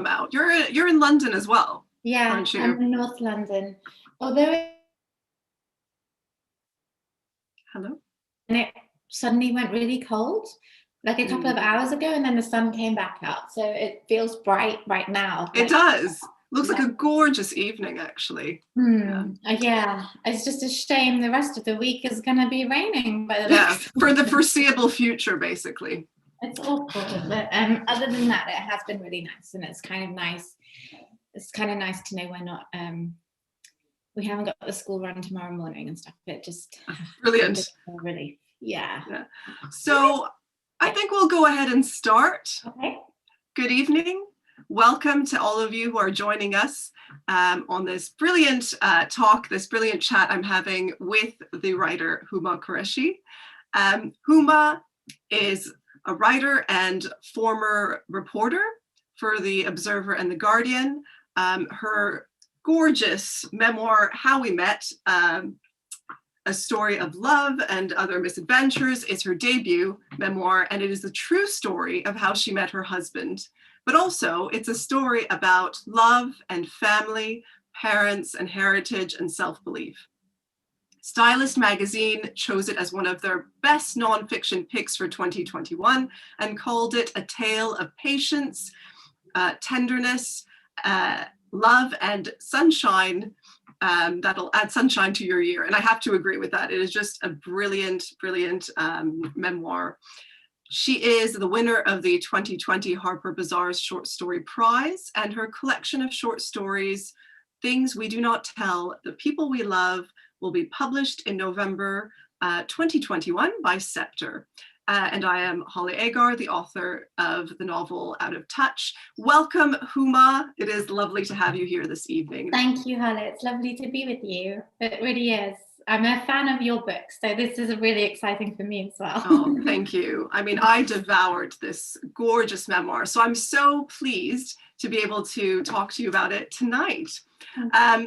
out. You're in London as well, Yeah, aren't you? I'm in North London. Although Hello? it suddenly went really cold, like a couple of hours ago, and then the sun came back out. So it feels bright right now. It does. Looks like a gorgeous evening, actually. Yeah, it's just a shame the rest of the week is going to be raining. But for the foreseeable future, basically. It's awful, but other than that, it has been really nice, and it's kind of nice. It's kind of nice to know we're not. We haven't got the school run tomorrow morning and stuff. It just brilliant. Relief. Yeah. So I think we'll go ahead and start. Okay. Good evening. Welcome to all of you who are joining us on this brilliant talk, this brilliant chat I'm having with the writer Huma Qureshi. Huma is a writer and former reporter for The Observer and The Guardian. Her gorgeous memoir, How We Met, A Story of Love and Other Misadventures, is her debut memoir, and it is the true story of how she met her husband. But also, it's a story about love and family, parents and heritage and self-belief. Stylist magazine chose it as one of their best nonfiction picks for 2021 and called it a tale of patience, tenderness, love and sunshine that'll add sunshine to your year. And I have to agree with that. It is just a brilliant, brilliant memoir. She is the winner of the 2020 Harper Bazaar's Short Story Prize, and her collection of short stories, Things We Do Not Tell, The People We Love, will be published in November 2021 by Scepter. And I am Haleh Agar, the author of the novel Out of Touch. Welcome, Huma. It is lovely to have you here this evening. Thank you, Haleh. It's lovely to be with you. It really is. I'm a fan of your book, so this is really exciting for me as well. Oh, thank you. I mean, I devoured this gorgeous memoir, so I'm so pleased to be able to talk to you about it tonight.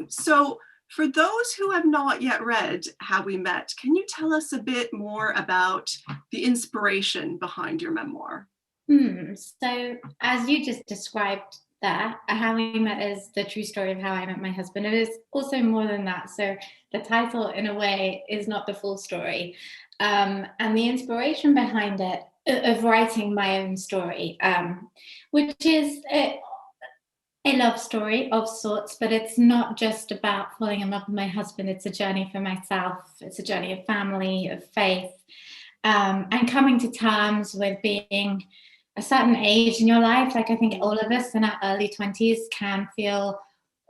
So for those who have not yet read How We Met, can you tell us a bit more about the inspiration behind your memoir? So as you just described there, How We Met is the true story of how I met my husband. It is also more than that. So the title, in a way, is not the full story. And the inspiration behind it, of writing my own story, which is a love story of sorts, but it's not just about falling in love with my husband. It's a journey for myself. It's a journey of family, of faith, and coming to terms with being a certain age in your life. Like, I think all of us in our early 20s can feel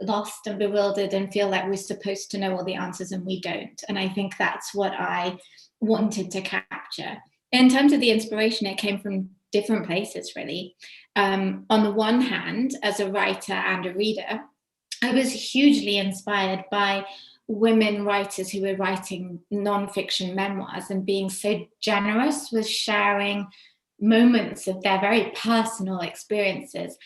lost and bewildered and feel like we're supposed to know all the answers and we don't. And I think that's what I wanted to capture. In terms of the inspiration, it came from different places, really. On the one hand, as a writer and a reader, I was hugely inspired by women writers who were writing nonfiction memoirs and being so generous with sharing moments of their very personal experiences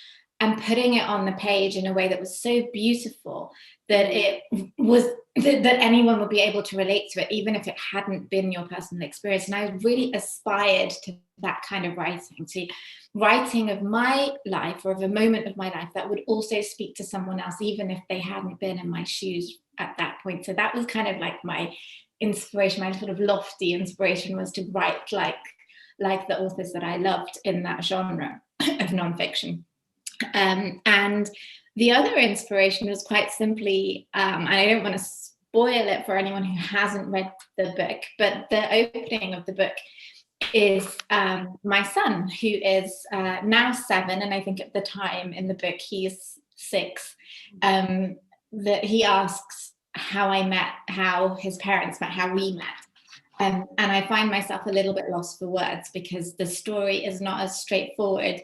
and putting it on the page in a way that was so beautiful that it was that anyone would be able to relate to it, even if it hadn't been your personal experience. And I really aspired to that kind of writing, to writing of my life or of a moment of my life that would also speak to someone else, even if they hadn't been in my shoes at that point. So that was kind of like my inspiration, my sort of lofty inspiration, was to write like the authors that I loved in that genre of nonfiction. And the other inspiration was quite simply, and I don't want to spoil it for anyone who hasn't read the book, but the opening of the book is my son, who is now 7, and I think at the time in the book he's 6, that he asks how I met, how his parents met, how we met. And I find myself a little bit lost for words, because the story is not as straightforward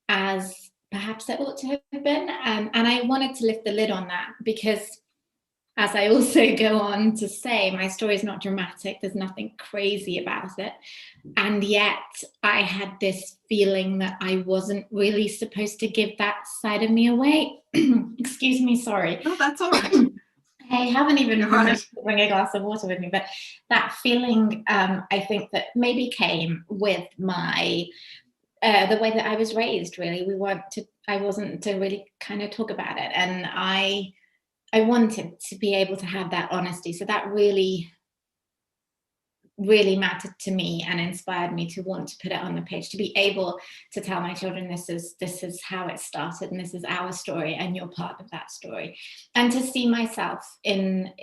as perhaps it ought to have been. And I wanted to lift the lid on that, because, as I also go on to say, my story is not dramatic. There's nothing crazy about it. And yet I had this feeling that I wasn't really supposed to give that side of me away. Excuse me, sorry. Oh, that's all right. I haven't even remembered to bring a glass of water with me, but that feeling, I think that maybe came with my the way that I was raised, really. We weren't wasn't to really kind of talk about it. And I wanted to be able to have that honesty. So that really mattered to me and inspired me to want to put it on the page, to be able to tell my children, this is how it started, and this is our story, and you're part of that story. And to see myself in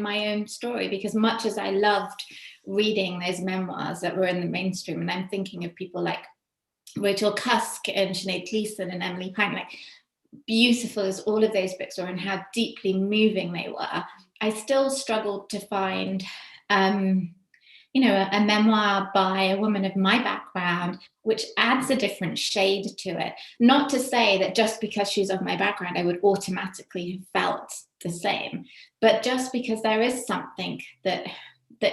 my own story, because much as I loved reading those memoirs that were in the mainstream, and I'm thinking of people like Rachel Cusk and Sinead Gleason and Emily Pine, like beautiful as all of those books were and how deeply moving they were, I still struggled to find, a memoir by a woman of my background, which adds a different shade to it. Not to say that just because she's of my background, I would automatically have felt the same, but just because there is something that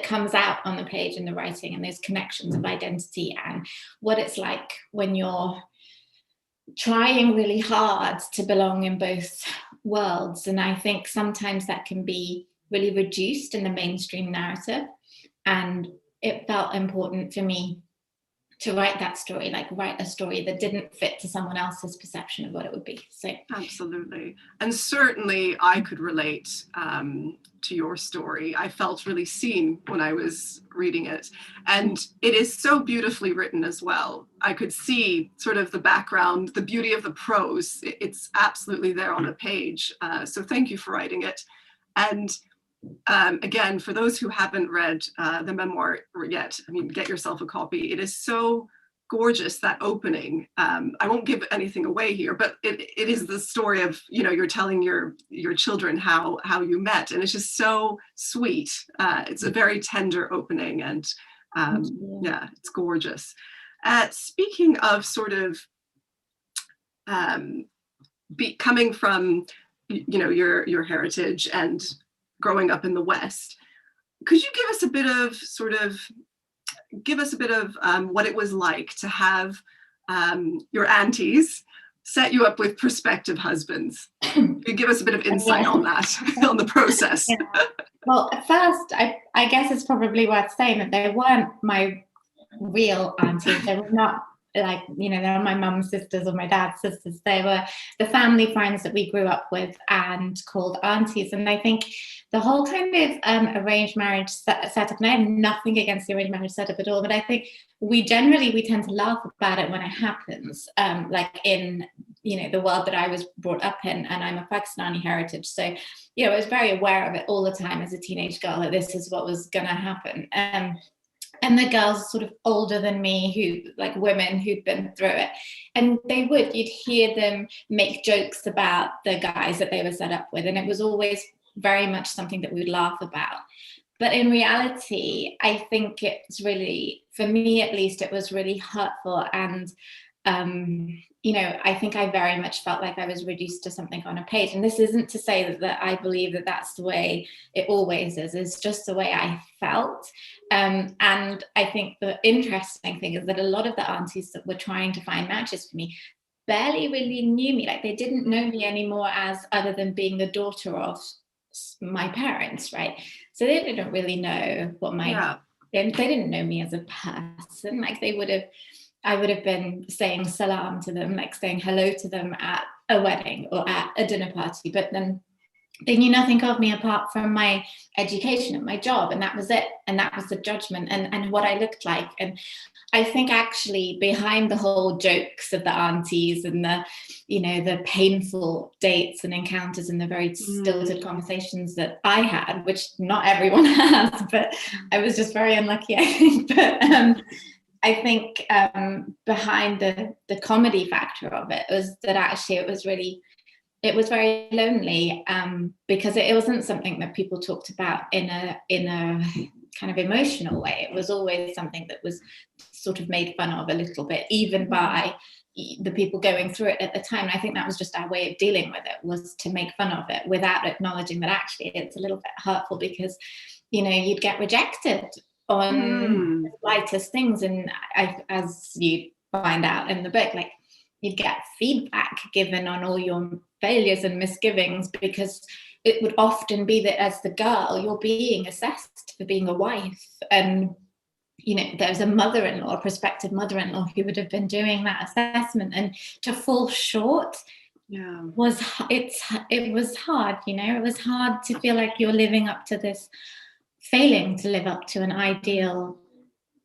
comes out on the page in the writing, and those connections of identity and what it's like when you're trying really hard to belong in both worlds. And I think sometimes that can be really reduced in the mainstream narrative. And it felt important for me to write that story, like write a story that didn't fit to someone else's perception of what it would be. So absolutely. And certainly I could relate to your story. I felt really seen when I was reading it. And it is so beautifully written as well. I could see sort of the background, the beauty of the prose. It's absolutely there on the page. So thank you for writing it. And again, for those who haven't read the memoir yet, I mean, get yourself a copy. It is so gorgeous, that opening. I won't give anything away here, but it is the story of, you're telling your children how you met, and it's just so sweet. It's a very tender opening, and yeah, it's gorgeous. Speaking of sort of coming from, your heritage and growing up in the West, could you give us a bit of what it was like to have your aunties set you up with prospective husbands? Could you give us a bit of insight on that, on the process? Yeah. Well, at first, I guess it's probably worth saying that they weren't my real aunties. They were not like, they were my mum's sisters or my dad's sisters. They were the family friends that we grew up with and called aunties. And I think the whole kind of arranged marriage setup, and I have nothing against the arranged marriage setup at all, but I think we tend to laugh about it when it happens, like in, the world that I was brought up in, and I'm a Pakistani heritage. So, I was very aware of it all the time as a teenage girl, that this is what was going to happen. And the girls sort of older than me, women who'd been through it, and you'd hear them make jokes about the guys that they were set up with. And it was always very much something that we would laugh about. But in reality, I think it's really, for me at least, it was really hurtful. And, I think I very much felt like I was reduced to something on a page. And this isn't to say that I believe that that's the way it always is. It's just the way I felt. And I think the interesting thing is that a lot of the aunties that were trying to find matches for me barely really knew me. Like, they didn't know me anymore as other than being the daughter of my parents, right? So they didn't really know what they didn't know me as a person. Like, I would have been saying salam to them, like saying hello to them at a wedding or at a dinner party, but then they knew nothing of me apart from my education and my job, and that was it. And that was the judgment and what I looked like. And I think actually behind the whole jokes of the aunties and the painful dates and encounters and the very stilted conversations that I had, which not everyone has, but I was just very unlucky, I think. But I think behind the comedy factor of it was that actually it was very lonely, because it wasn't something that people talked about in a kind of emotional way. It was always something that was sort of made fun of a little bit, even by the people going through it at the time. And I think that was just our way of dealing with it, was to make fun of it without acknowledging that actually it's a little bit hurtful, because you'd get rejected on the slightest things. And as you find out in the book, like, you'd get feedback given on all your failures and misgivings, because it would often be that as the girl, you're being assessed for being a wife. And there was a mother-in-law, a prospective mother-in-law, who would have been doing that assessment, and to fall short it was hard. It was hard to feel like you're living up to this, failing to live up to an ideal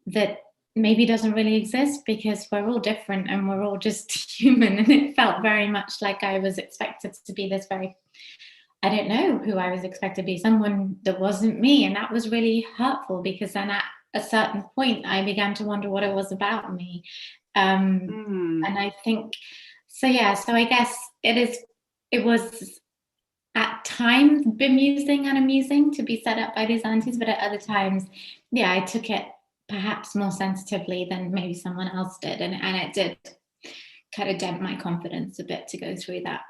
that maybe doesn't really exist, because we're all different and we're all just human. And it felt very much like I was expected to be this very, I don't know who I was expected to be, someone that wasn't me. And that was really hurtful, because then at a certain point I began to wonder what it was about me. And I think, so I guess it was at times bemusing and amusing to be set up by these aunties, but at other times, I took it perhaps more sensitively than maybe someone else did. And it did kind of dent my confidence a bit to go through that.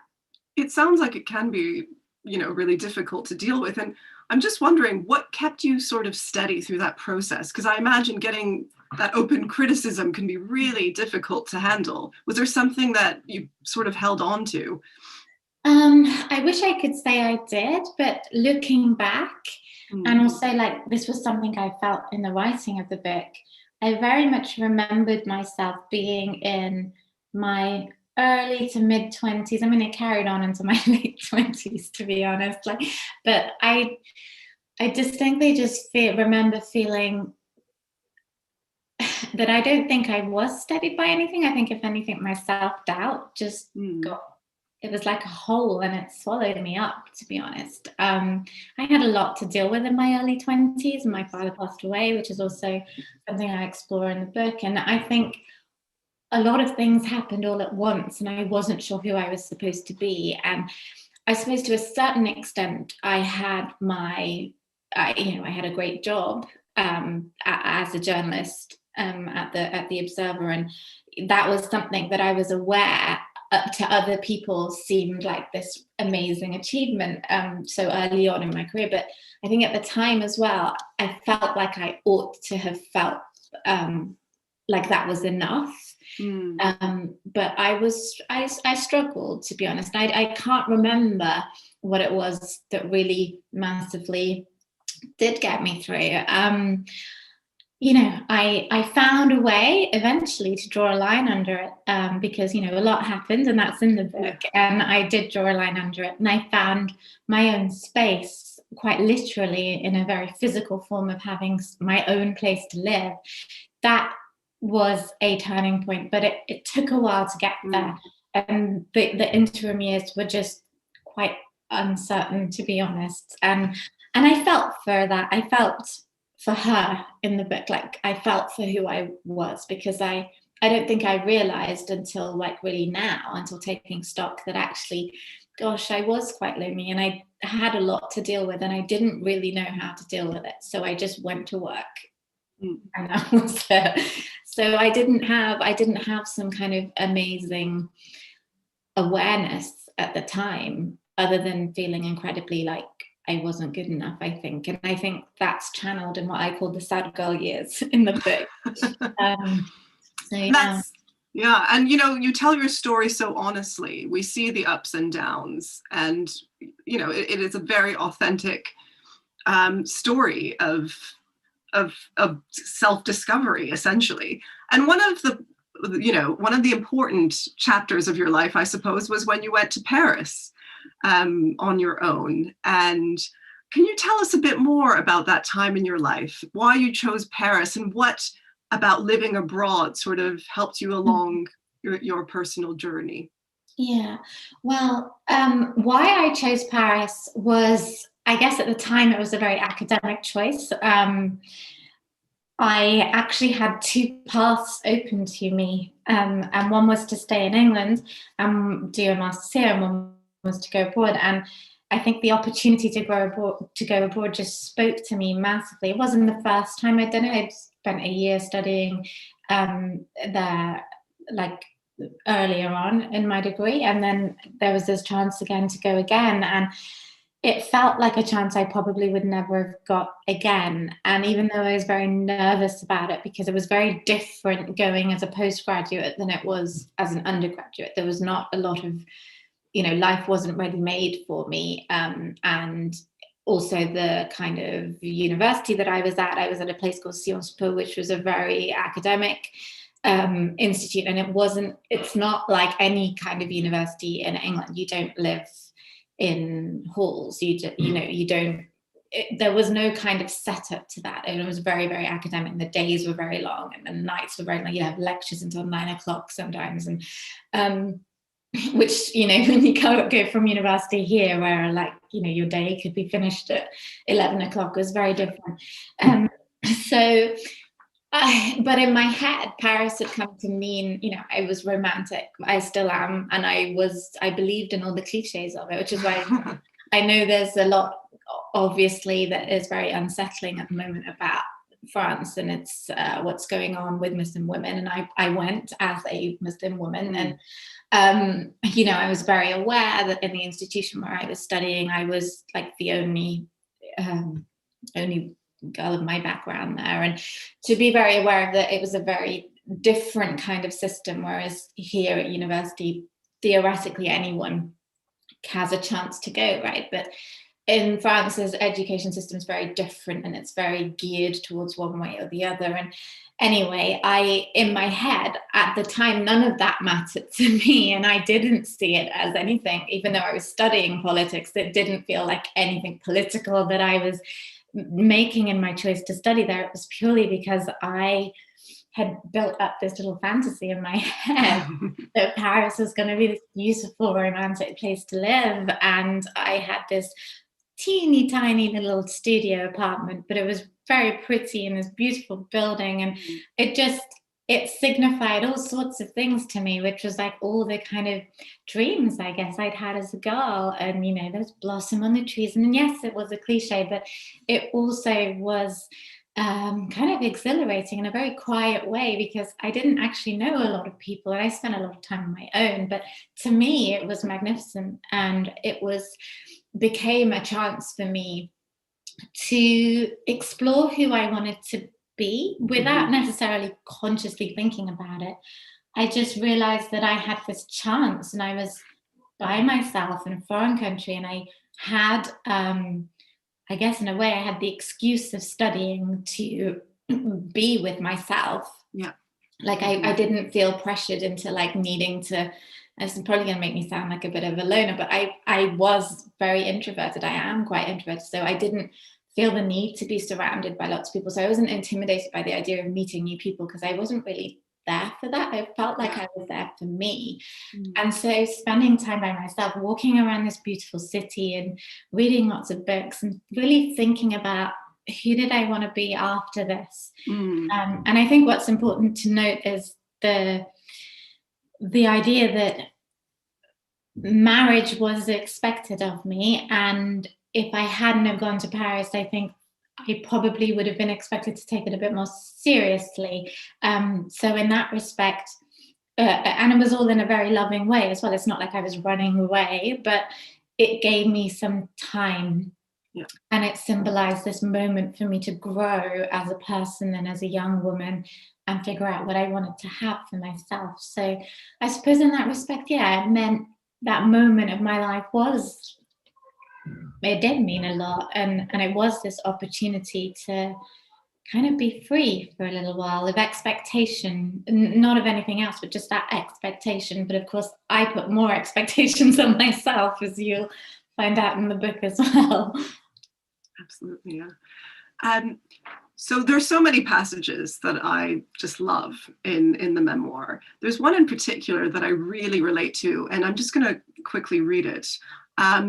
It sounds like it can be, really difficult to deal with. And I'm just wondering, what kept you sort of steady through that process? Because I imagine getting that open criticism can be really difficult to handle. Was there something that you sort of held on to? I wish I could say I did, but looking back, and also like this was something I felt in the writing of the book, I very much remembered myself being in my early to mid 20s. I mean, it carried on into my late 20s, to be honest. But I distinctly just remember feeling that I don't think I was steadied by anything. I think, if anything, my self-doubt just got, it was like a hole, and it swallowed me up, to be honest. I had a lot to deal with in my early 20s, and my father passed away, which is also something I explore in the book. And I think a lot of things happened all at once, and I wasn't sure who I was supposed to be. And I suppose to a certain extent, I had I had a great job as a journalist at the Observer, and that was something that I was aware to other people seemed like this amazing achievement so early on in my career. But I think at the time as well, I felt like I ought to have felt like that was enough. But I struggled, to be honest. I can't remember what it was that really massively did get me through. I found a way eventually to draw a line under it, because, a lot happened, and that's in the book. And I did draw a line under it, and I found my own space, quite literally, in a very physical form of having my own place to live. That was a turning point, but it took a while to get there. And the interim years were just quite uncertain, to be honest. And I felt for that. I felt for her in the book. Like, I felt for who I was, because I don't think I realized until really now, until taking stock, that actually, gosh, I was quite lonely, and I had a lot to deal with, and I didn't really know how to deal with it. So I just went to work. And that was it. So I didn't have some kind of amazing awareness at the time, other than feeling incredibly like I wasn't good enough, I think. And I think that's channeled in what I call the sad girl years in the book. And you tell your story so honestly. We see the ups and downs, and it is a very authentic story of self-discovery, essentially. And one of the important chapters of your life, I suppose, was when you went to Paris on your own. And can you tell us a bit more about that time in your life, why you chose Paris, and what about living abroad sort of helped you along your personal journey? Yeah, well, why I chose Paris was, I guess at the time, it was a very academic choice. I actually had two paths open to me, and one was to stay in England and do a master's here, and one was to go abroad. And I think the opportunity to go abroad just spoke to me massively. It wasn't the first time I'd done it. I'd spent a year studying there, earlier on in my degree, and then there was this chance again to go again, and it felt like a chance I probably would never have got again. And even though I was very nervous about it, because it was very different going as a postgraduate than it was as an undergraduate, there was not a lot of, life wasn't ready made for me, and also the kind of university that I was at a place called Sciences Po, which was a very academic institute, and it's not like any kind of university in England. You don't live in halls. You don't. There was no kind of setup to that. And it was very, very academic. The days were very long and the nights were very long. You have lectures until 9 o'clock sometimes. And which, when you go from university here, where your day could be finished at 11 o'clock, was very different. But in my head, Paris had come to mean, I was romantic. I still am. And I believed in all the cliches of it, which is why I know there's a lot, obviously, that is very unsettling at the moment about France, and it's what's going on with Muslim women. And I went as a Muslim woman, and I was very aware that in the institution where I was studying, I was like the only girl of my background there, and to be very aware of that, it was a very different kind of system. Whereas here at university, theoretically, anyone has a chance to go, right? But in France's education system is very different, and it's very geared towards one way or the other. And anyway, in my head at the time, none of that mattered to me, and I didn't see it as anything. Even though I was studying politics, it didn't feel like anything political that I was making in my choice to study there. It was purely because I had built up this little fantasy in my head that Paris was going to be this beautiful, romantic place to live. And I had this teeny tiny little studio apartment, but it was very pretty in this beautiful building. And it signified all sorts of things to me, which was like all the kind of dreams, I guess, I'd had as a girl. And, there's blossom on the trees. And yes, it was a cliche, but it also was kind of exhilarating in a very quiet way, because I didn't actually know a lot of people, and I spent a lot of time on my own. But to me, it was magnificent, and it became a chance for me to explore who I wanted to be without necessarily consciously thinking about it. I just realized that I had this chance, and I was by myself in a foreign country, and I had, I guess in a way, I had the excuse of studying to be with myself. Yeah. Like I didn't feel pressured into needing to. It's probably going to make me sound like a bit of a loner, but I was very introverted. I am quite introverted. So I didn't feel the need to be surrounded by lots of people. So I wasn't intimidated by the idea of meeting new people, because I wasn't really there for that. I felt like I was there for me. And so spending time by myself, walking around this beautiful city and reading lots of books, and really thinking about who did I want to be after this. And I think what's important to note is the idea that marriage was expected of me, and if I hadn't have gone to Paris, I think I probably would have been expected to take it a bit more seriously. So in that respect, and it was all in a very loving way as well. It's not like I was running away, but it gave me some time. Yeah. And it symbolized this moment for me to grow as a person and as a young woman, and figure out what I wanted to have for myself. So I suppose in that respect, it meant that moment of my life it did mean a lot. And it was this opportunity to kind of be free for a little while of expectation, not of anything else, but just that expectation. But of course, I put more expectations on myself, as you'll find out in the book as well. Absolutely, yeah. So there's so many passages that I just love in the memoir. There's one in particular that I really relate to, and I'm just going to quickly read it.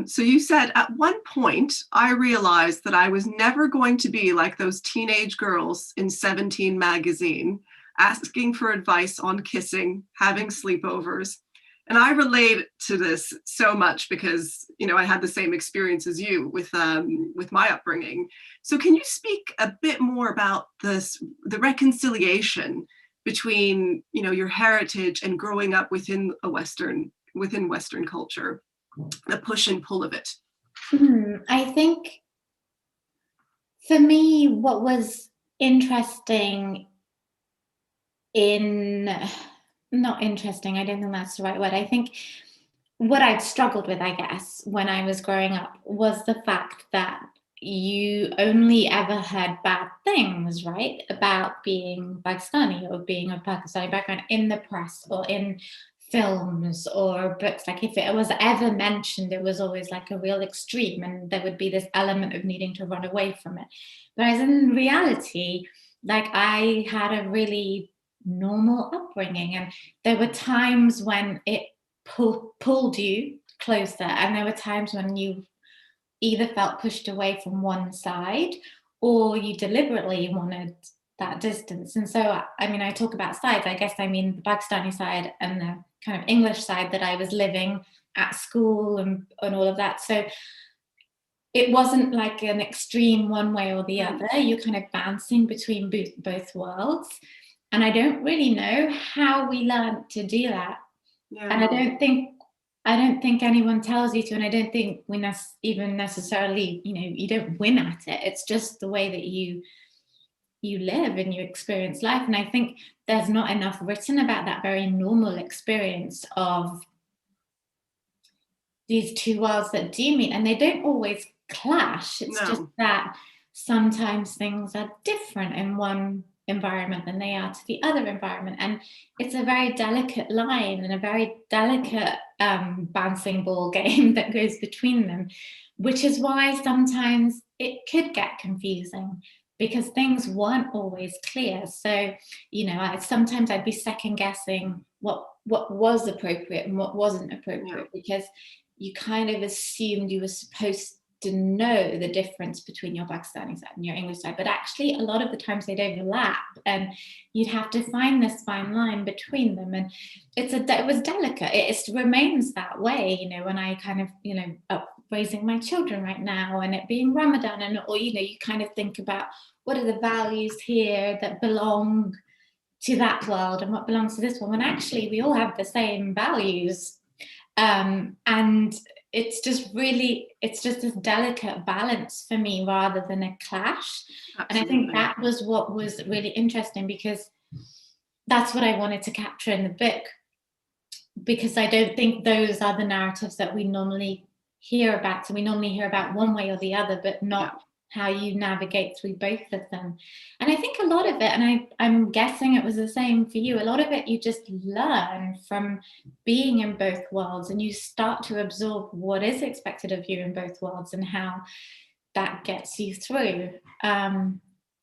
So you said, at one point, I realized that I was never going to be like those teenage girls in 17 magazine, asking for advice on kissing, having sleepovers. And I relate to this so much because, I had the same experience as you with my upbringing. So can you speak a bit more about the reconciliation between, your heritage and growing up within Western culture, the push and pull of it? I think for me, what was interesting not interesting, I don't think that's the right word. I think what I'd struggled with, I guess, when I was growing up was the fact that you only ever heard bad things, right, about being Pakistani or being of Pakistani background in the press or in films or books. Like if it was ever mentioned, it was always like a real extreme, and there would be this element of needing to run away from it. Whereas in reality, like I had a really normal upbringing, and there were times when it pulled you closer, and there were times when you either felt pushed away from one side or you deliberately wanted that distance. And so, I mean, I talk about sides, I guess I mean the Pakistani side and the kind of English side that I was living at school and all of that. So it wasn't like an extreme one way or the other. You're kind of bouncing between both worlds. And I don't really know how we learned to do that. Yeah. And I don't think anyone tells you to, and I don't think we even necessarily, you don't win at it. It's just the way that you live and you experience life. And I think there's not enough written about that very normal experience of these two worlds that do meet, and they don't always clash. It's just that sometimes things are different in one environment than they are to the other environment, and it's a very delicate line and a very delicate bouncing ball game that goes between them, which is why sometimes it could get confusing because things weren't always clear. So sometimes I'd be second guessing what was appropriate and what wasn't appropriate, because you kind of assumed you were supposed to know the difference between your Pakistani side and your English side, but actually a lot of the times they'd overlap, and you'd have to find this fine line between them. And it was delicate. It remains that way, when I kind of, up raising my children right now, and it being Ramadan, and or you kind of think about what are the values here that belong to that world and what belongs to this one, when actually we all have the same values. And it's just this delicate balance for me rather than a clash. Absolutely. And I think that was what was really interesting, because that's what I wanted to capture in the book, because I don't think those are the narratives that we normally hear about. So we normally hear about one way or the other, but not how you navigate through both of them. And I think a lot of it, and I'm guessing it was the same for you, a lot of it you just learn from being in both worlds, and you start to absorb what is expected of you in both worlds and how that gets you through.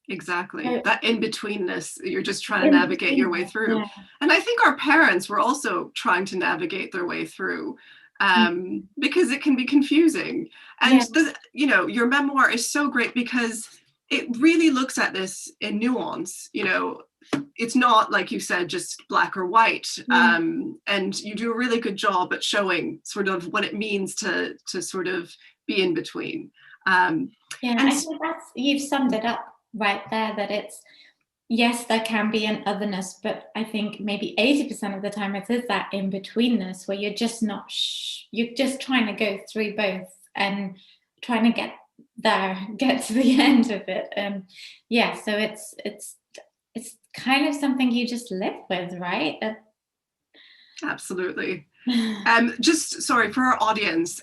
Exactly. That in-betweenness, you're just trying to navigate your way through. Yeah. And I think our parents were also trying to navigate their way through, because it can be confusing. And your memoir is so great because it really looks at this in nuance. It's not, like you said, just black or white. And you do a really good job at showing sort of what it means to sort of be in between. I think you've summed it up right there, that it's, yes, there can be an otherness, but I think maybe 80% of the time it is that in-betweenness where you're just not, you're just trying to go through both and trying to get to the end of it. And so it's kind of something you just live with, right? Absolutely. Just sorry for our audience.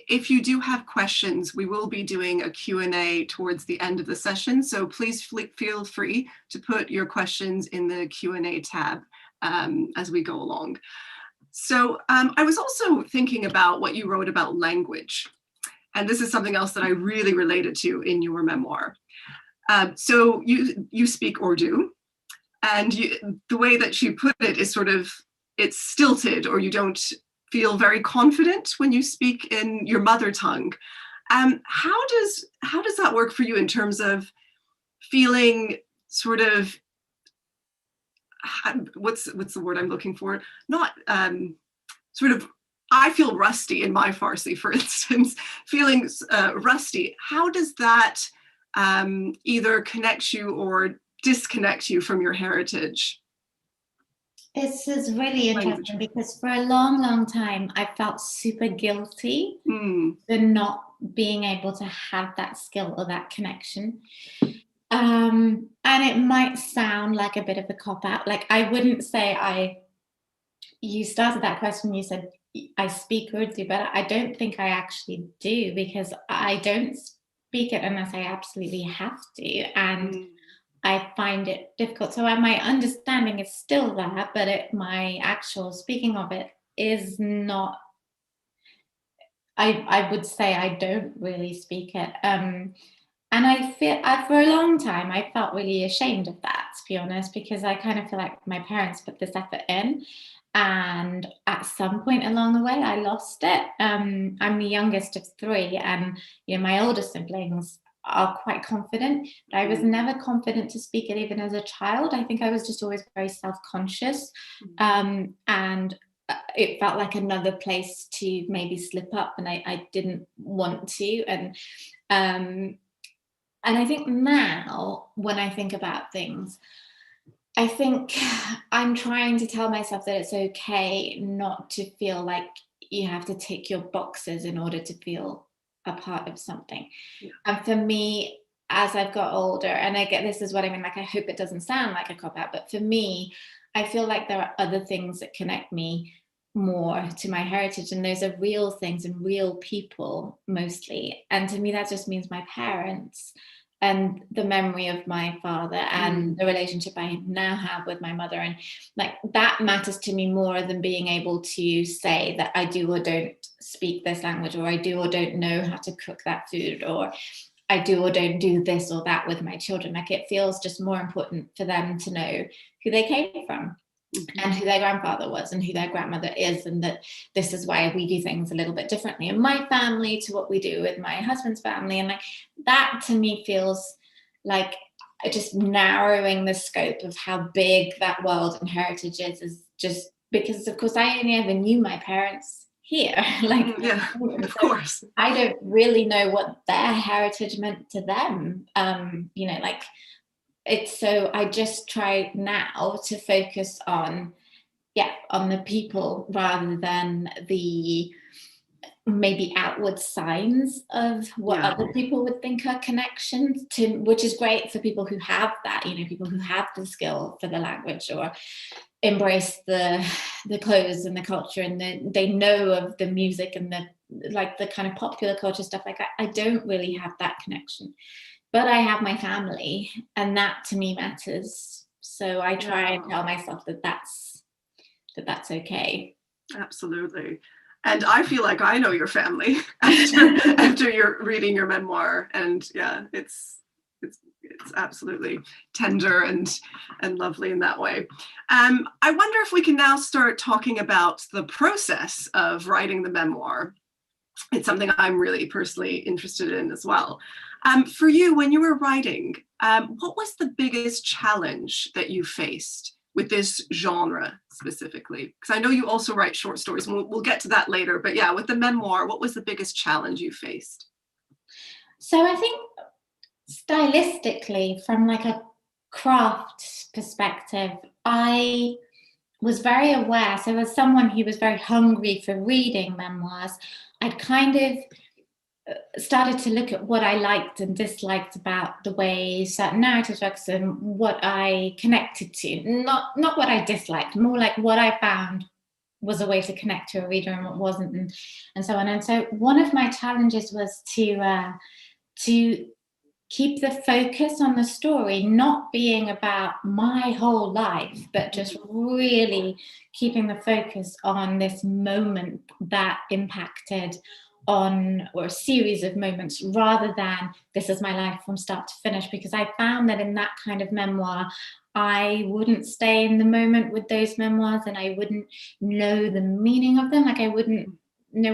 If you do have questions, we will be doing a Q&A towards the end of the session. So please feel free to put your questions in the Q&A tab as we go along. So I was also thinking about what you wrote about language. And this is something else that I really related to in your memoir. So you speak Urdu, and the way that you put it is sort of, it's stilted, or you don't feel very confident when you speak in your mother tongue. How does that work for you in terms of feeling sort of, what's the word I'm looking for? Not sort of, I feel rusty in my Farsi, for instance, feeling rusty. How does that either connect you or disconnect you from your heritage? This is really interesting because for a long, long time, I felt super guilty for not being able to have that skill or that connection. And it might sound like a bit of a cop-out. Like, I wouldn't say you started that question, you said, I speak Urdu, but I don't think I actually do, because I don't speak it unless I absolutely have to. And Mm. I find it difficult. So my understanding is still there, but my actual speaking of it is not. I would say I don't really speak it. And for a long time, I felt really ashamed of that, to be honest, because I kind of feel like my parents put this effort in. And at some point along the way, I lost it. I'm the youngest of three, and my older siblings are quite confident, but I was never confident to speak it even as a child. I think I was just always very self-conscious. And it felt like another place to maybe slip up, and I didn't want to. And I think now, when I think about things, I think I'm trying to tell myself that it's okay not to feel like you have to tick your boxes in order to feel a part of something. Yeah. And for me, as I've got older, and this is what I mean, like, I hope it doesn't sound like a cop out, but for me, I feel like there are other things that connect me more to my heritage, and those are real things and real people mostly. And to me, that just means my parents and the memory of my father and the relationship I now have with my mother. And like, that matters to me more than being able to say that I do or don't speak this language, or I do or don't know how to cook that food, or I do or don't do this or that with my children. Like, it feels just more important for them to know who they came from. And who their grandfather was and who their grandmother is, and that this is why we do things a little bit differently in my family to what we do with my husband's family. And like, that to me feels like just narrowing the scope of how big that world and heritage is just because, of course, I only ever knew my parents here. Like, Yeah, of course. I don't really know what their heritage meant to them. Like, it's so I just try now to focus on the people rather than the maybe outward signs of what other people would think are connections to, which is great for people who have that, people who have the skill for the language or embrace the clothes and the culture, and they know of the music and the kind of popular culture stuff. Like, I don't really have that connection. But I have my family, and that to me matters. So I try and tell myself that that's okay. Absolutely. And I feel like I know your family after you're reading your memoir. And yeah, it's absolutely tender and lovely in that way. I wonder if we can now start talking about the process of writing the memoir. It's something I'm really personally interested in as well. For you, when you were writing, what was the biggest challenge that you faced with this genre specifically? Because I know you also write short stories, and we'll get to that later. But yeah, with the memoir, what was the biggest challenge you faced? So I think stylistically, from like a craft perspective, I was very aware. So as someone who was very hungry for reading memoirs, I'd kind of started to look at what I liked and disliked about the way certain narratives work, and what I connected to, not what I disliked, more like what I found was a way to connect to a reader and what wasn't, and so on. And so one of my challenges was to keep the focus on the story not being about my whole life, but just really keeping the focus on this moment that impacted on, or a series of moments, rather than this is my life from start to finish. Because I found that in that kind of memoir, I wouldn't stay in the moment with those memoirs, and I wouldn't know the meaning of them. Like, I wouldn't know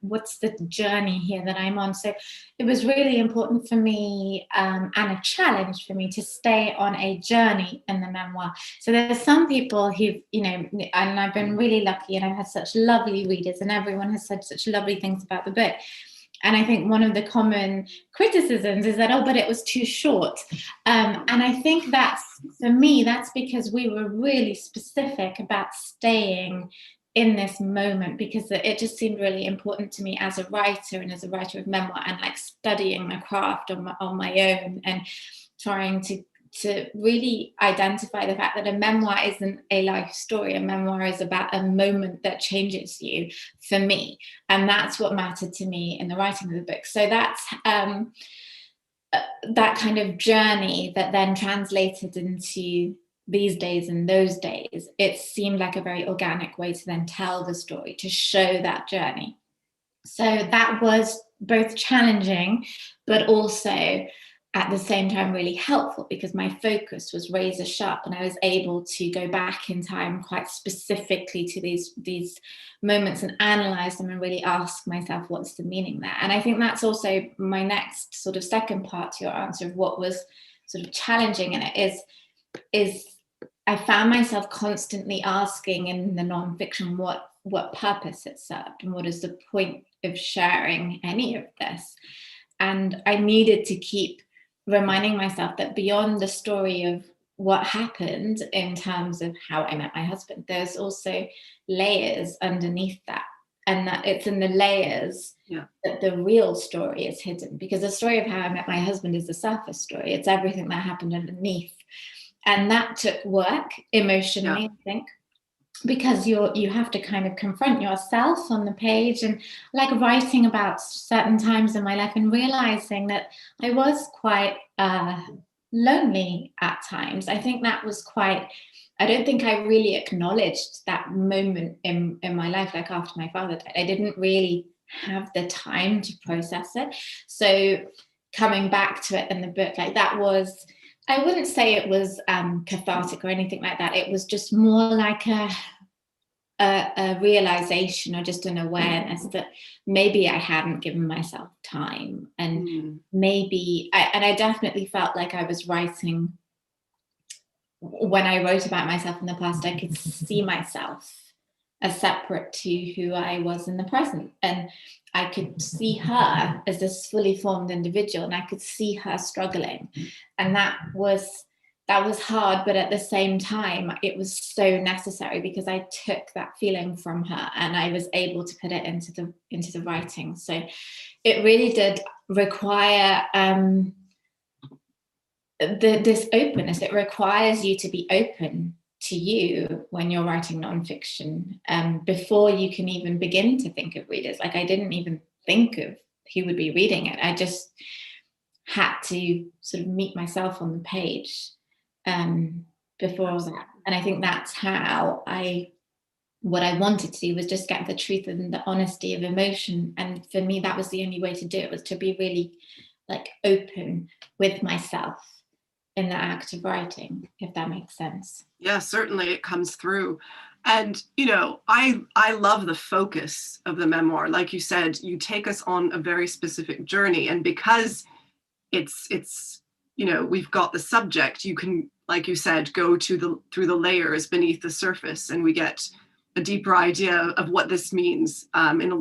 what's the journey here that I'm on. So it was really important for me, and a challenge for me, to stay on a journey in the memoir. So there's some people who, and I've been really lucky, and I've had such lovely readers, and everyone has said such lovely things about the book. And I think one of the common criticisms is that, but it was too short. And I think for me, that's because we were really specific about staying in this moment, because it just seemed really important to me as a writer, and as a writer of memoir, and like studying my craft on my own, and trying to to really identify the fact that a memoir isn't a life story. A memoir is about a moment that changes you, for me. And that's what mattered to me in the writing of the book. So that's that kind of journey that then translated into these days and those days. It seemed like a very organic way to then tell the story, to show that journey. So that was both challenging, but also at the same time really helpful, because my focus was razor sharp and I was able to go back in time quite specifically to these moments and analyze them and really ask myself, what's the meaning there? And I think that's also my next sort of second part to your answer of what was sort of challenging in it is I found myself constantly asking in the nonfiction what purpose it served and what is the point of sharing any of this. And I needed to keep reminding myself that beyond the story of what happened in terms of how I met my husband, there's also layers underneath that. And that it's in the layers that the real story is hidden. Because the story of how I met my husband is the surface story. It's everything that happened underneath. And that took work emotionally, I think, because you have to kind of confront yourself on the page, and like writing about certain times in my life and realizing that I was quite lonely at times. I think that was I don't think I really acknowledged that moment in my life, like after my father died. I didn't really have the time to process it. So coming back to it in the book, like that was, I wouldn't say it was cathartic or anything like that. It was just more like a realization or just an awareness that maybe I hadn't given myself time, and maybe I definitely felt like I was writing, when I wrote about myself in the past, I could see myself as separate to who I was in the present, and I could see her as this fully formed individual, and I could see her struggling, and that was hard, but at the same time it was so necessary, because I took that feeling from her and I was able to put it into the writing. So it really did require this openness. It requires you to be open to you when you're writing nonfiction, before you can even begin to think of readers. Like, I didn't even think of who would be reading it. I just had to sort of meet myself on the page before that. And I think that's how what I wanted to do was just get the truth and the honesty of emotion. And for me, that was the only way to do it, was to be really like open with myself in the act of writing, if that makes sense. Yeah, certainly it comes through. And, you know, I love the focus of the memoir. Like you said, you take us on a very specific journey. And because it's you know, we've got the subject, you can, like you said, go through the layers beneath the surface, and we get a deeper idea of what this means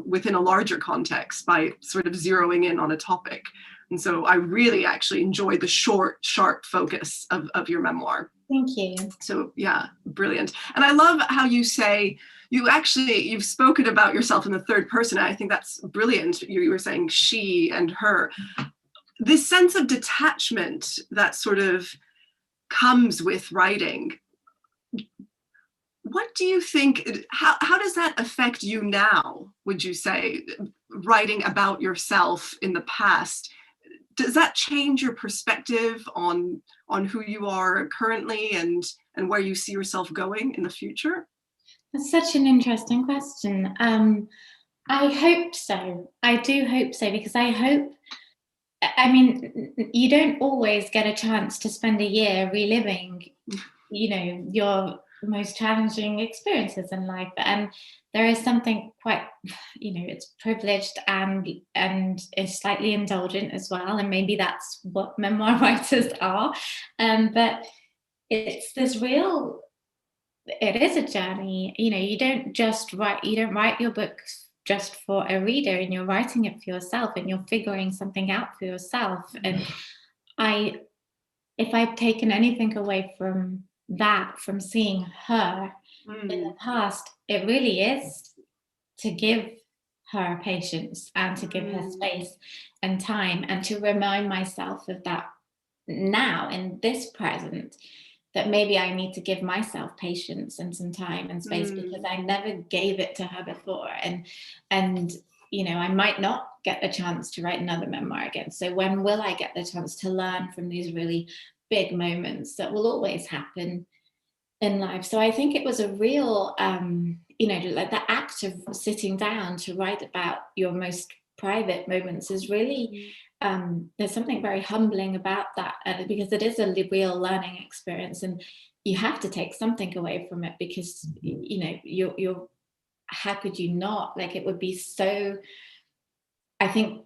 within a larger context by sort of zeroing in on a topic. And so I really actually enjoyed the short, sharp focus of your memoir. Thank you. So yeah, brilliant. And I love how you say, you've spoken about yourself in the third person. I think that's brilliant. You were saying she and her. This sense of detachment that sort of comes with writing. What do you think, how does that affect you now, would you say, writing about yourself in the past? Does that change your perspective on who you are currently and where you see yourself going in the future? That's such an interesting question. I hope so. I do hope so, because I mean, you don't always get a chance to spend a year reliving, you know, your most challenging experiences in life. And there is something quite, you know, it's privileged and it's slightly indulgent as well. And maybe that's what memoir writers are. But it's this real, it is a journey. You know, you don't write your books just for a reader, and you're writing it for yourself, and you're figuring something out for yourself. And if I've taken anything away from that, from seeing her in the past, it really is to give her patience and to give her space and time, and to remind myself of that now in this present, that maybe I need to give myself patience and some time and space because I never gave it to her before. And you know, I might not get the chance to write another memoir again. So when will I get the chance to learn from these really big moments that will always happen in life? So I think it was a real, you know, like the act of sitting down to write about your most private moments is really, there's something very humbling about that, because it is a real learning experience, and you have to take something away from it because, you know, you're how could you not? Like, it would be so, I think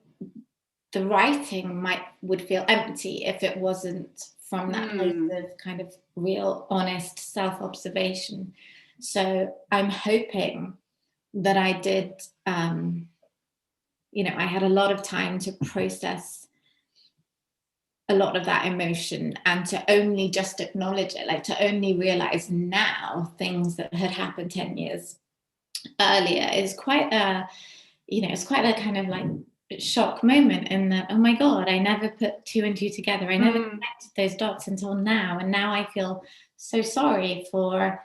the writing would feel empty if it wasn't from that place of kind of real, honest self-observation. So I'm hoping that I did, you know, I had a lot of time to process a lot of that emotion and to only just acknowledge it, like to only realize now things that had happened 10 years earlier is quite a, you know, it's quite a kind of like shock moment in that, oh my God, I never put two and two together. I never connected those dots until now. And now I feel so sorry for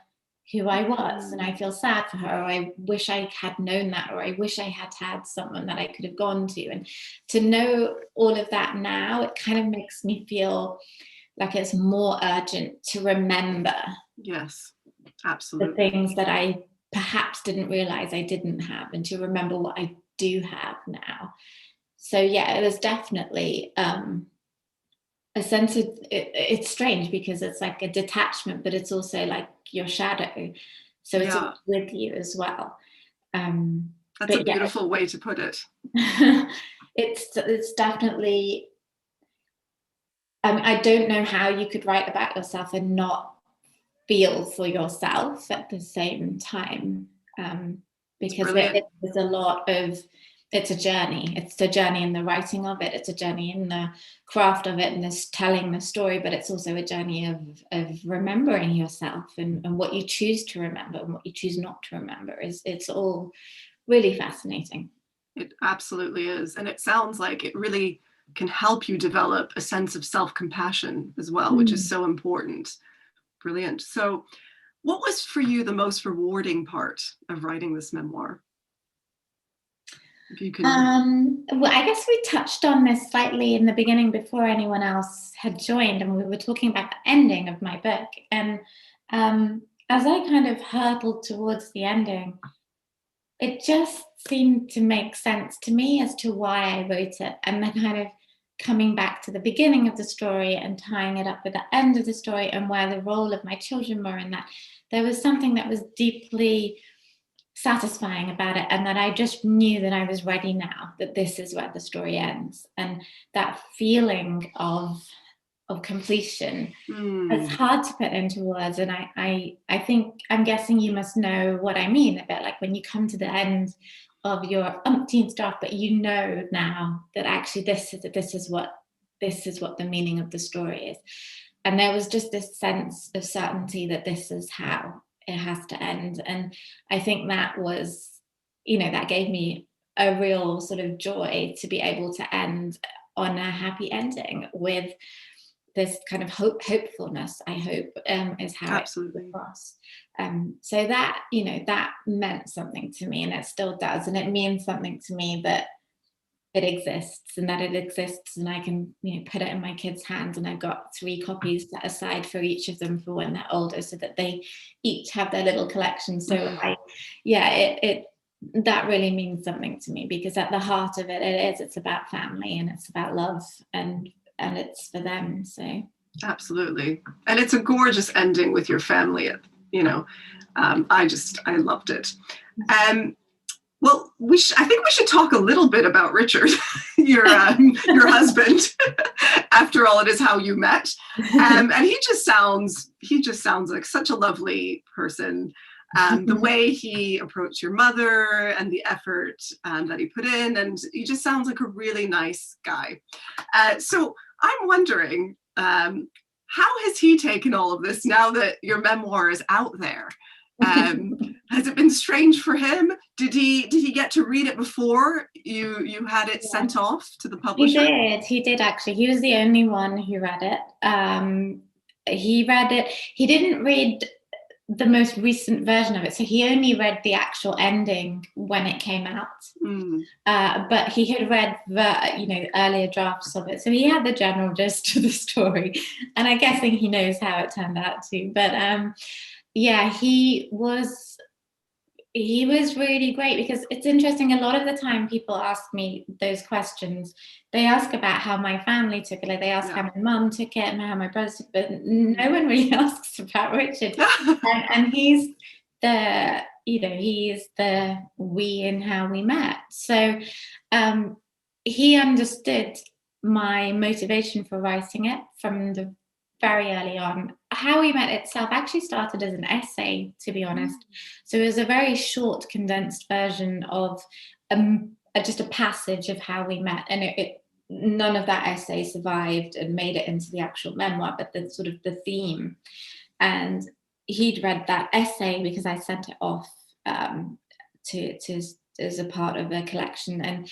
who I was, and I feel sad for her, or I wish I had known that, or I wish I had had someone that I could have gone to. And to know all of that now, it kind of makes me feel like it's more urgent to remember. Yes, absolutely. The things that I perhaps didn't realize I didn't have, and to remember what I do have now. So yeah, it was definitely a sense of it's strange because it's like a detachment, but it's also like your shadow, so it's with you as well. That's a beautiful way to put it. It's definitely, I don't know how you could write about yourself and not feel for yourself at the same time, because there's a lot of, it's a journey. It's a journey in the writing of it. It's a journey in the craft of it and this telling the story, but it's also a journey of remembering yourself and what you choose to remember and what you choose not to remember. It's all really fascinating. It absolutely is. And it sounds like it really can help you develop a sense of self-compassion as well, which is so important. Brilliant. So what was for you the most rewarding part of writing this memoir? If you can... well, I guess we touched on this slightly in the beginning before anyone else had joined, and we were talking about the ending of my book. And as I kind of hurtled towards the ending, it just seemed to make sense to me as to why I wrote it, and then kind of coming back to the beginning of the story and tying it up with the end of the story and where the role of my children were in that. There was something that was deeply satisfying about it, and that I just knew that I was ready now, that this is where the story ends. And that feeling of completion, it's hard to put into words. And I think, I'm guessing you must know what I mean a bit, like when you come to the end of your umpteen stuff, but you know now that actually this is what the meaning of the story is. And there was just this sense of certainty that this is how it has to end. And I think that was, you know, that gave me a real sort of joy to be able to end on a happy ending with this kind of hopefulness, I hope, is how Absolutely. it across. So that, you know, that meant something to me, and it still does. And it means something to me that it exists, and that it exists, and I can, you know, put it in my kids' hands. And I've got 3 copies set aside for each of them for when they're older, so that they each have their little collection. So that really means something to me, because at the heart of it's about family, and it's about love, and it's for them. So absolutely. And it's a gorgeous ending with your family, you know. I loved it. Well, I think we should talk a little bit about Richard, your husband. After all, it is how you met, and he just sounds like such a lovely person. The way he approached your mother and the effort that he put in, and he just sounds like a really nice guy. So I'm wondering, how has he taken all of this now that your memoir is out there? Has it been strange for him? Did he get to read it before you had it sent off to the publisher? He did actually. He was the only one who read it. He read it. He didn't read the most recent version of it, so he only read the actual ending when it came out. But he had read the earlier drafts of it, so he had the general gist of the story, and I'm guessing he knows how it turned out too. But yeah, he was really great, because it's interesting. A lot of the time people ask me those questions. They ask about how my family took it. Like, they ask how my mum took it and how my brothers took it, but no one really asks about Richard. and he's the we and how we met. So he understood my motivation for writing it from the very early on. How We Met itself actually started as an essay, to be honest. So it was a very short, condensed version of just a passage of how we met, and none of that essay survived and made it into the actual memoir, but the sort of the theme. And he'd read that essay because I sent it off to as a part of a collection, and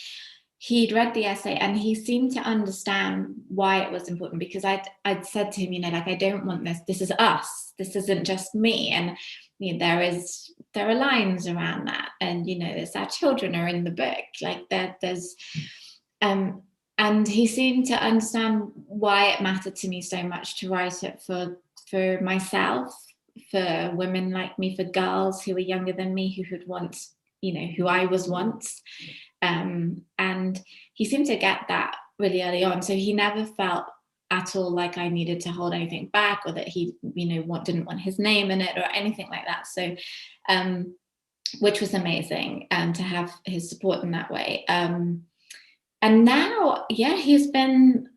he'd read the essay and he seemed to understand why it was important, because I'd said to him, I don't want this is us, this isn't just me. And there are lines around that, and there's our children are in the book, like there's and he seemed to understand why it mattered to me so much to write it for myself, for women like me, for girls who were younger than me, who I was once. And he seemed to get that really early on. So he never felt at all like I needed to hold anything back, or that he, didn't want his name in it or anything like that. So, which was amazing, to have his support in that way. And now, he's been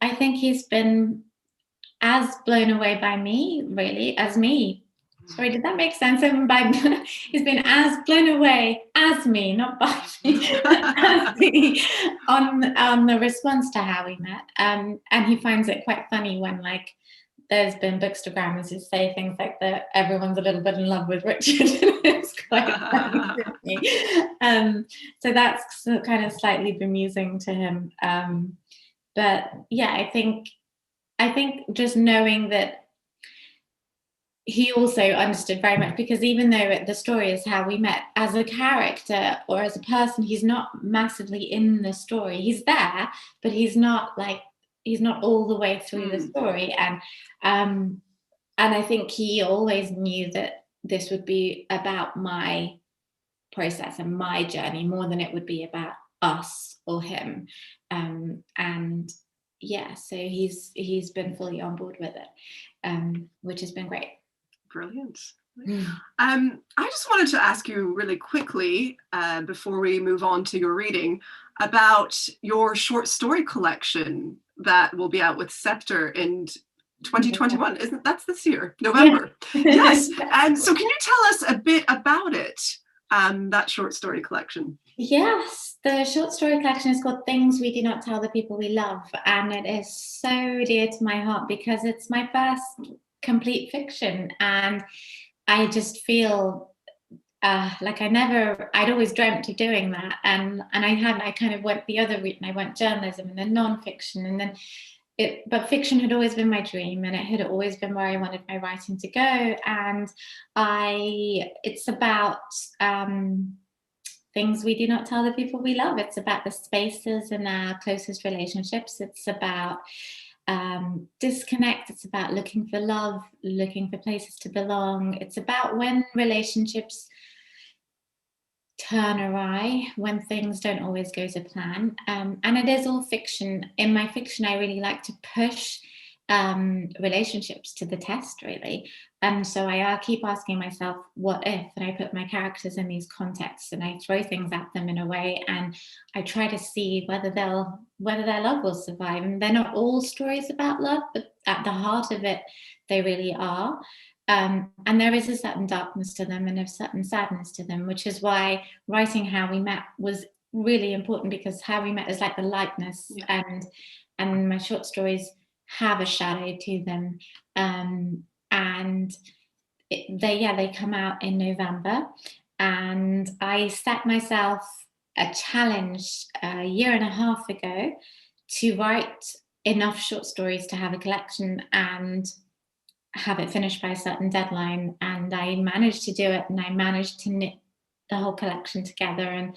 as blown away by me, really, as me. Sorry, did that make sense? He's been as blown away as me, not by me, as me, on the response to How We Met. And he finds it quite funny when, there's been bookstagrammers who say things like that everyone's a little bit in love with Richard. It's quite funny to me. So that's kind of slightly bemusing to him. But yeah, I think just knowing that he also understood very much, because even though the story is how we met, as a character or as a person, he's not massively in the story. He's there, but he's not all the way through the story. And I think he always knew that this would be about my process and my journey more than it would be about us or him. And yeah, so he's been fully on board with it, which has been great. Brilliant. I just wanted to ask you really quickly, before we move on to your reading, about your short story collection that will be out with Scepter in 2021. That's this year, November? Yes. And so can you tell us a bit about it, that short story collection? Yes, the short story collection is called Things We Do Not Tell the People We Love, and it is so dear to my heart because it's my first complete fiction, and I just feel I'd always dreamt of doing that, and I kind of went the other route, and I went journalism and then non-fiction, and then but fiction had always been my dream, and it had always been where I wanted my writing to go. And it's about things we do not tell the people we love. It's about the spaces in our closest relationships. It's about disconnect. It's about looking for love, looking for places to belong. It's about when relationships turn awry, when things don't always go to plan. And it is all fiction. In my fiction, I really like to push relationships to the test, really. And so I will keep asking myself, what if? And I put my characters in these contexts, and I throw things at them in a way, and I try to see whether their love will survive. And they're not all stories about love, but at the heart of it, they really are. And there is a certain darkness to them and a certain sadness to them, which is why writing How We Met was really important, because How We Met is like the lightness, and my short stories have a shadow to them. And they come out in November. And I set myself a challenge a year and a half ago to write enough short stories to have a collection and have it finished by a certain deadline. And I managed to do it, and I managed to knit the whole collection together,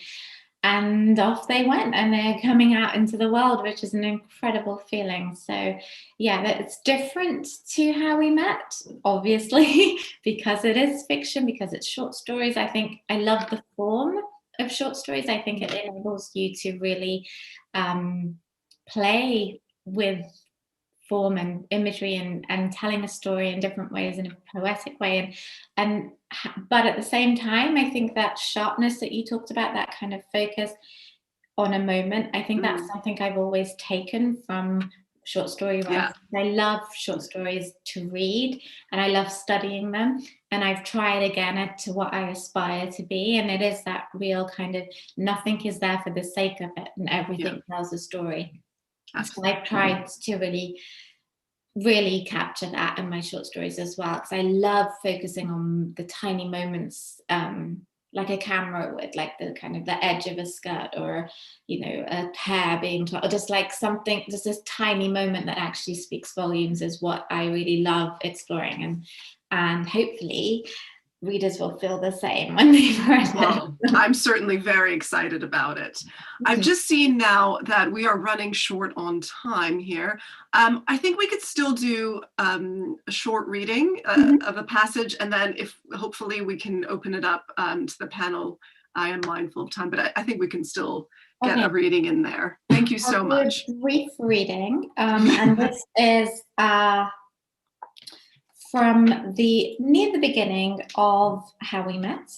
and off they went, and they're coming out into the world, which is an incredible feeling. So yeah, it's different to how we met, obviously, because it is fiction, because it's short stories. I think I love the form of short stories. I think it enables you to really play with form and imagery, and telling a story in different ways, in a poetic way, and but at the same time, I think that sharpness that you talked about, that kind of focus on a moment, I think that's something I've always taken from short story writing. I love short stories to read, and I love studying them, and I've tried again to what I aspire to be, and it is that real kind of nothing is there for the sake of it, and everything tells a story. So I've tried to really capture that in my short stories as well, because I love focusing on the tiny moments, like a camera would, like the kind of the edge of a skirt, or a hair being or just like something, just this tiny moment that actually speaks volumes, is what I really love exploring, and hopefully readers will feel the same when they've read it. I'm certainly very excited about it. I've just seen now that we are running short on time here. I think we could still do a short reading of a passage, and then if hopefully we can open it up to the panel. I am mindful of time, but I think we can still get a reading in there. Thank you so much. Brief reading, and this is from near the beginning of How We Met.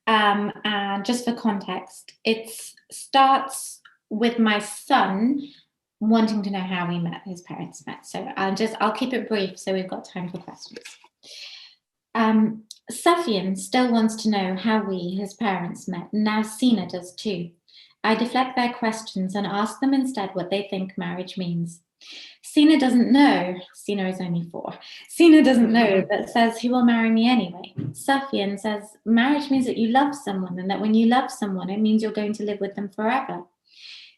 And just for context, it starts with my son wanting to know how we met, his parents met. So I'll keep it brief so we've got time for questions. Safian still wants to know how we, his parents, met. Now Sina does too. I deflect their questions and ask them instead what they think marriage means. Sina doesn't know. Sina is only 4. Sina doesn't know, but says he will marry me anyway. Safian says marriage means that you love someone, and that when you love someone, it means you're going to live with them forever.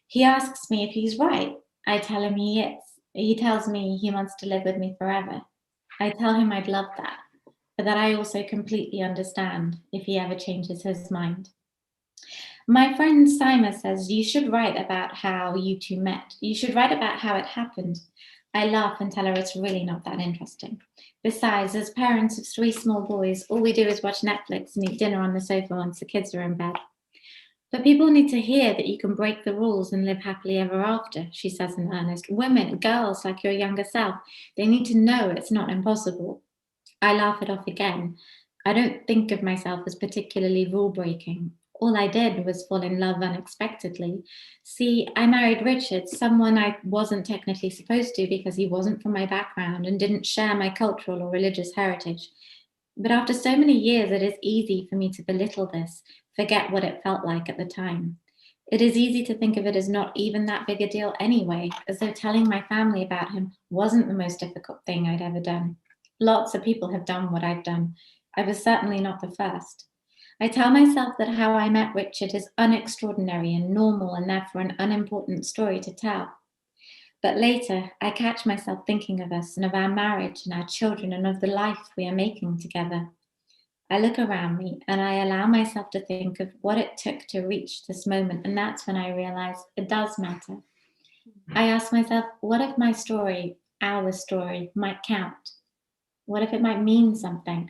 He asks me if he's right. I tell him he is. He tells me he wants to live with me forever. I tell him I'd love that, but that I also completely understand if he ever changes his mind. My friend Simon says you should write about how you two met. You should write about how it happened. I laugh and tell her it's really not that interesting. Besides, as parents of 3 small boys, all we do is watch Netflix and eat dinner on the sofa once the kids are in bed. But people need to hear that you can break the rules and live happily ever after, she says in earnest. Women, girls like your younger self, they need to know it's not impossible. I laugh it off again. I don't think of myself as particularly rule-breaking. All I did was fall in love unexpectedly. See, I married Richard, someone I wasn't technically supposed to because he wasn't from my background and didn't share my cultural or religious heritage. But after so many years, it is easy for me to belittle this, forget what it felt like at the time. It is easy to think of it as not even that big a deal anyway, as though telling my family about him wasn't the most difficult thing I'd ever done. Lots of people have done what I've done. I was certainly not the first. I tell myself that how I met Richard is unextraordinary and normal, and therefore an unimportant story to tell. But later, I catch myself thinking of us and of our marriage and our children and of the life we are making together. I look around me and I allow myself to think of what it took to reach this moment, and that's when I realize it does matter. I ask myself, what if my story, our story, might count? What if it might mean something?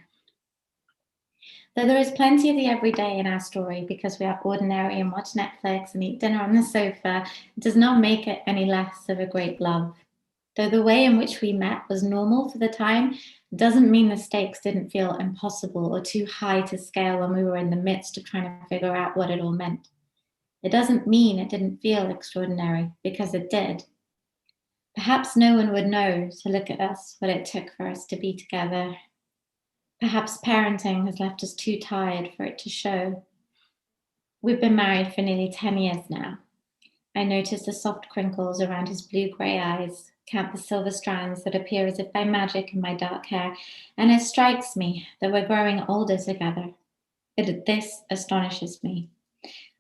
Though there is plenty of the everyday in our story, because we are ordinary and watch Netflix and eat dinner on the sofa, it does not make it any less of a great love. Though the way in which we met was normal for the time, doesn't mean the stakes didn't feel impossible or too high to scale when we were in the midst of trying to figure out what it all meant. It doesn't mean it didn't feel extraordinary, because it did. Perhaps no one would know to look at us what it took for us to be together. Perhaps parenting has left us too tired for it to show. We've been married for nearly 10 years now. I notice the soft crinkles around his blue-grey eyes, count the silver strands that appear as if by magic in my dark hair, and it strikes me that we're growing older together. This astonishes me.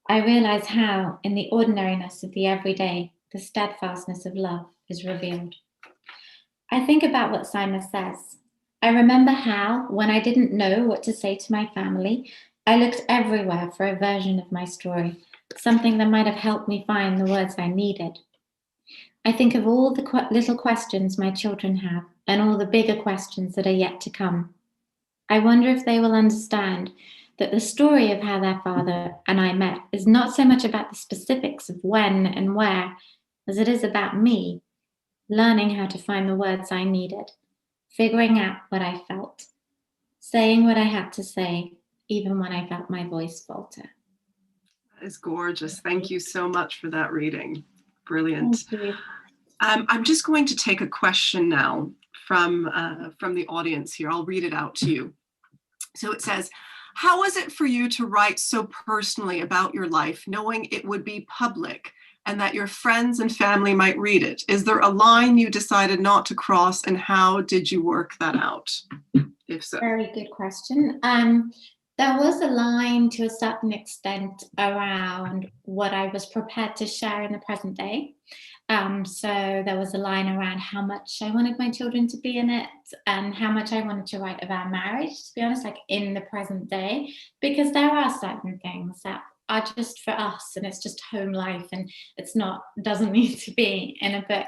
I realize how, in the ordinariness of the everyday, the steadfastness of love is revealed. I think about what Simon says. I remember how, when I didn't know what to say to my family, I looked everywhere for a version of my story, something that might have helped me find the words I needed. I think of all the little questions my children have and all the bigger questions that are yet to come. I wonder if they will understand that the story of how their father and I met is not so much about the specifics of when and where as it is about me learning how to find the words I needed, figuring out what I felt, saying what I had to say, even when I felt my voice falter. That is gorgeous. Thank you so much for that reading. Brilliant. Thank you. I'm just going to take a question now from the audience here. I'll read it out to you. So it says, how was it for you to write so personally about your life, knowing it would be public and that your friends and family might read it? Is there a line you decided not to cross, and how did you work that out, if so? Very good question. There was a line to a certain extent around what I was prepared to share in the present day. So there was a line around how much I wanted my children to be in it and how much I wanted to write about marriage, to be honest, like in the present day, because there are certain things that are just for us and it's just home life and doesn't need to be in a book.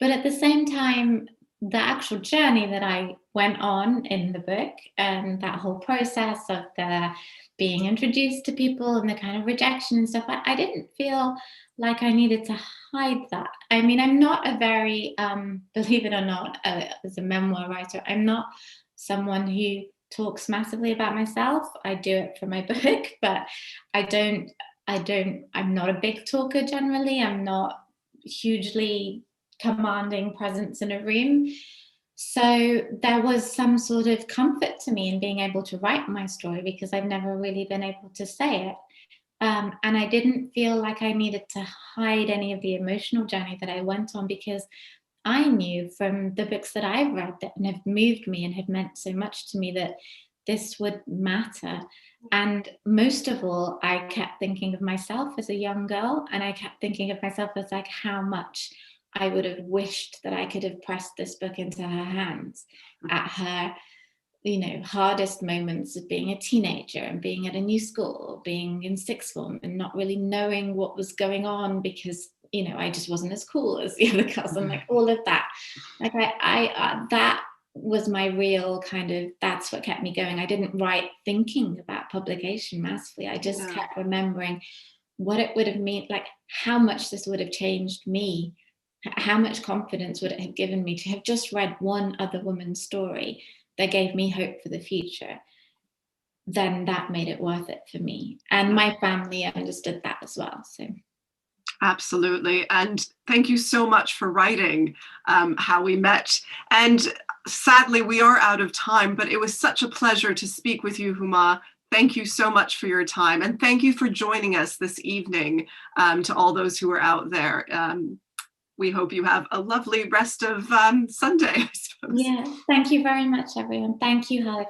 But at the same time, the actual journey that I went on in the book and that whole process of the being introduced to people and the kind of rejection and stuff, I didn't feel like I needed to hide that. I mean, I'm not a very, believe it or not, as a memoir writer, I'm not someone who talks massively about myself. I do it for my book, but I'm not a big talker generally. I'm not hugely commanding presence in a room. So there was some sort of comfort to me in being able to write my story because I've never really been able to say it. And I didn't feel like I needed to hide any of the emotional journey that I went on because I knew from the books that I've read that have moved me and have meant so much to me that this would matter. And most of all, I kept thinking of myself as a young girl, and I kept thinking of myself as like how much I would have wished that I could have pressed this book into her hands at her, hardest moments of being a teenager and being at a new school, being in sixth form and not really knowing what was going on because, I just wasn't as cool as the other girls and like all of that. Like that was my real kind of, that's what kept me going. I didn't write thinking about publication massively. I just kept remembering what it would have meant, like how much this would have changed me. How much confidence would it have given me to have just read one other woman's story that gave me hope for the future? Then that made it worth it for me. And my family understood that as well. So. Absolutely. And thank you so much for writing how we met. And sadly, we are out of time, but it was such a pleasure to speak with you, Huma. Thank you so much for your time. And thank you for joining us this evening to all those who are out there. We hope you have a lovely rest of Sunday, I suppose. Yeah, thank you very much, everyone. Thank you, Haleh,